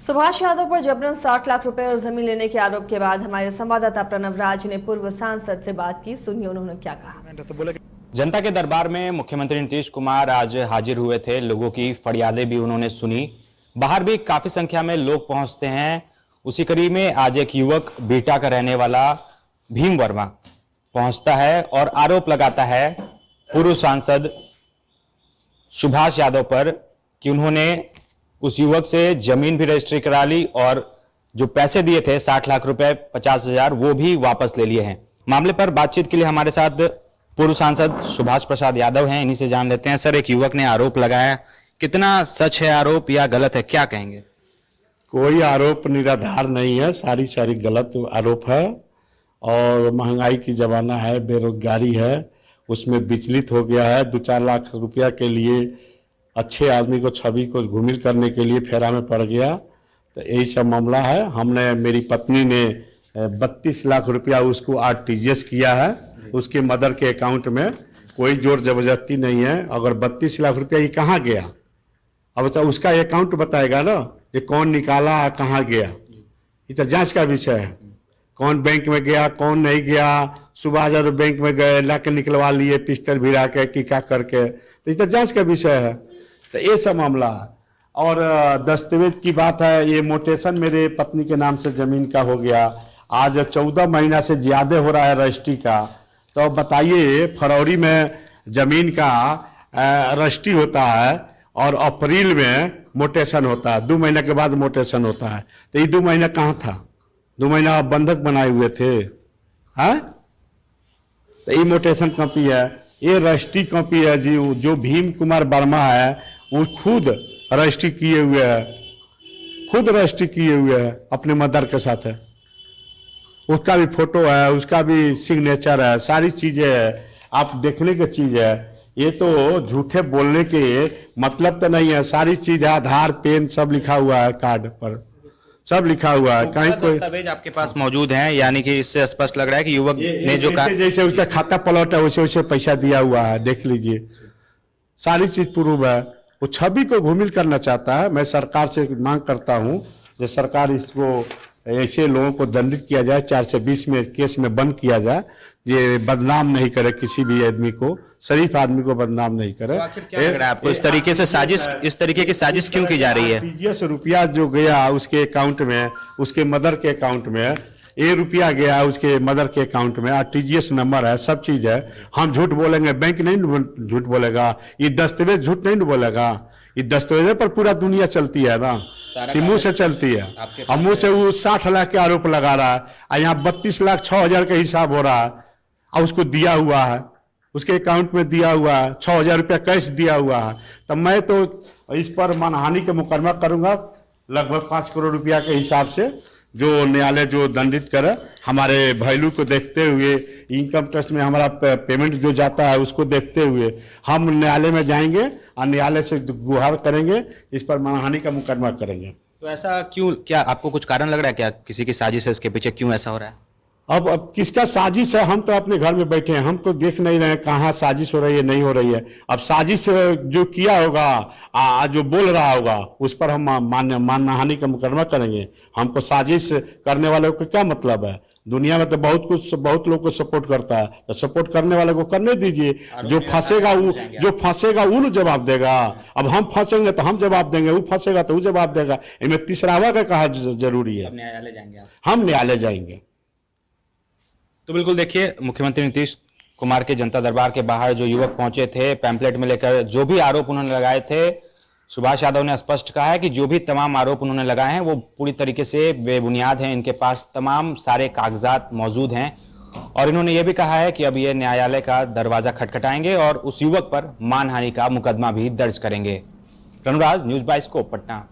सुभाष यादव पर जबरन 60 लाख रुपए और जमीन लेने के आरोप के बाद हमारे संवाददाता प्रणव राज ने पूर्व सांसद से बात की। सुनिए उन्होंने क्या कहा। जनता के दरबार में मुख्यमंत्री नीतीश कुमार आज हाजिर हुए थे। लोगों की फरियादें भी उन्होंने सुनी। बाहर भी काफी संख्या में लोग पहुंचते हैं। उसी कड़ी में आज एक युवक बिहटा का रहने वाला भीम वर्मा पहुंचता है और आरोप लगाता है पूर्व सांसद सुभाष यादव पर कि उन्होंने उस युवक से जमीन भी रजिस्ट्री करा ली और जो पैसे दिए थे 60 लाख रुपए 50,000 वो भी वापस ले लिए हैं। मामले पर बातचीत के लिए हमारे साथ पूर्व सांसद सुभाष प्रसाद यादव हैं। इन्हीं से जान लेते हैं। सर, एक युवक ने आरोप लगाया, कितना सच है आरोप या गलत है, क्या कहेंगे? कोई आरोप निराधार नहीं है, सारी गलत आरोप है। और महंगाई की जमाना है, बेरोजगारी है, उसमें विचलित हो गया है। 2-4 लाख रुपया के लिए अच्छे आदमी को, छवि को घुमिल करने के लिए फेरा में पड़ गया। तो यही सब मामला है। हमने, मेरी पत्नी ने 32 लाख रुपया उसको आरटीजीएस किया है, उसके मदर के अकाउंट में। कोई जोर जबरदस्ती नहीं है। अगर 32 लाख रुपया ये कहाँ गया, अब तो उसका अकाउंट बताएगा ना, ये कौन निकाला, कहाँ गया। ये तो जांच का विषय है, कौन बैंक में गया, कौन नहीं गया। सुबह जब बैंक में गए, लाके निकलवा लिए पिस्टल भिड़ा के कि क्या करके, तो ये तो जांच का विषय है। तो ये सब मामला है। और दस्तावेज की बात है, ये मोटेशन मेरे पत्नी के नाम से जमीन का हो गया। आज 14 महीना से ज्यादा हो रहा है रजिस्ट्री का। तो बताइए, फरवरी में जमीन का रजिस्ट्री होता है और अप्रैल में मोटेशन होता है। 2 महीने के बाद मोटेशन होता है। तो ये 2 महीना कहाँ था? 2 महीना आप बंधक बनाए हुए थे, है? तो ये मोटेशन कॉपी है, ये रजिस्ट्री कॉपी है जी। जो भीम कुमार वर्मा है वो खुद रजिस्ट्री किए हुए है, खुद रजिस्ट्री किए हुए है अपने मदर के साथ है। उसका भी फोटो है, उसका भी सिग्नेचर है, सारी चीजें है, आप देखने की चीज है। ये तो झूठे बोलने के मतलब तो नहीं है। सारी चीज है, आधार, पेन सब लिखा हुआ है, कार्ड पर सब लिखा हुआ है। कहीं कोई दस्तावेज आपके पास मौजूद हैं, यानी कि इससे स्पष्ट लग रहा है कि युवक ने जो कहा, जैसे उसका खाता प्लॉट है वैसे वैसे पैसा दिया हुआ है, देख लीजिए, सारी चीज प्रूव है। वो छवि को घुमिल करना चाहता है। मैं सरकार से मांग करता हूं कि सरकार इसको, ऐसे लोगों को दंडित किया जाए, 420 में केस में बंद किया जाए। ये बदनाम नहीं करे किसी भी आदमी को, शरीफ आदमी को बदनाम नहीं करे। तो आखिर क्या लग रहा है आपको, इस तरीके से साजिश, इस तरीके की साजिश क्यों की जा रही है? आरटीजीएस रुपया जो गया उसके अकाउंट में, उसके मदर के अकाउंट में, ये रुपया गया उसके मदर के अकाउंट में, आरटीजीएस नंबर है, सब चीज है। हम झूठ बोलेंगे, बैंक नहीं झूठ बोलेगा, ये दस्तावेज झूठ नहीं बोलेगा। ये दस्तावेज पर पूरा दुनिया चलती है ना, कि मुंह से चलती है। अब मुंह से वो 60 लाख के आरोप लगा रहा है और यहाँ 32 लाख 6,000 का हिसाब हो रहा है और उसको दिया हुआ है, उसके अकाउंट में दिया हुआ है, 6,000 रुपया कैश दिया हुआ है। तब मैं तो इस पर मानहानि का मुकदमा करूंगा लगभग 5 करोड़ रुपया के हिसाब से, जो न्यायालय जो दंडित करे। हमारे वैल्यू को देखते हुए, इनकम टैक्स में हमारा पेमेंट जो जाता है उसको देखते हुए हम न्यायालय में जाएंगे और न्यायालय से गुहार करेंगे, इस पर मानहानि का मुकदमा करेंगे। तो ऐसा क्यों, क्या आपको कुछ कारण लग रहा है, क्या किसी की साजिश है इसके पीछे, क्यों ऐसा हो रहा है? अब किसका साजिश है? हम तो अपने घर में बैठे हैं, हम तो देख नहीं रहे हैं कहाँ साजिश हो रही है, नहीं हो रही है। अब साजिश जो किया होगा, जो बोल रहा होगा, उस पर हम मानहानि का मुकदमा करेंगे। हमको साजिश करने वाले को क्या मतलब है? दुनिया में तो बहुत लोग को सपोर्ट करता है, तो सपोर्ट करने वाले को करने दीजिए। जो फंसेगा वो जवाब देगा। अब हम फंसेंगे तो हम जवाब देंगे, वो फंसेगा तो वो जवाब देगा। इनमें तीसरावा का कहा जरूरी है? न्यायालय जाएंगे? हम न्यायालय जाएंगे। तो बिल्कुल देखिए, मुख्यमंत्री नीतीश कुमार के जनता दरबार के बाहर जो युवक पहुंचे थे, पैम्पलेट में लेकर जो भी आरोप उन्होंने लगाए थे, सुभाष यादव ने स्पष्ट कहा है कि जो भी तमाम आरोप उन्होंने लगाए हैं वो पूरी तरीके से बेबुनियाद हैं। इनके पास तमाम सारे कागजात मौजूद हैं और इन्होंने ये भी कहा है कि अब ये न्यायालय का दरवाजा खटखटाएंगे और उस युवक पर मानहानि का मुकदमा भी दर्ज करेंगे। रणराज, न्यूज़ 22 को पटना।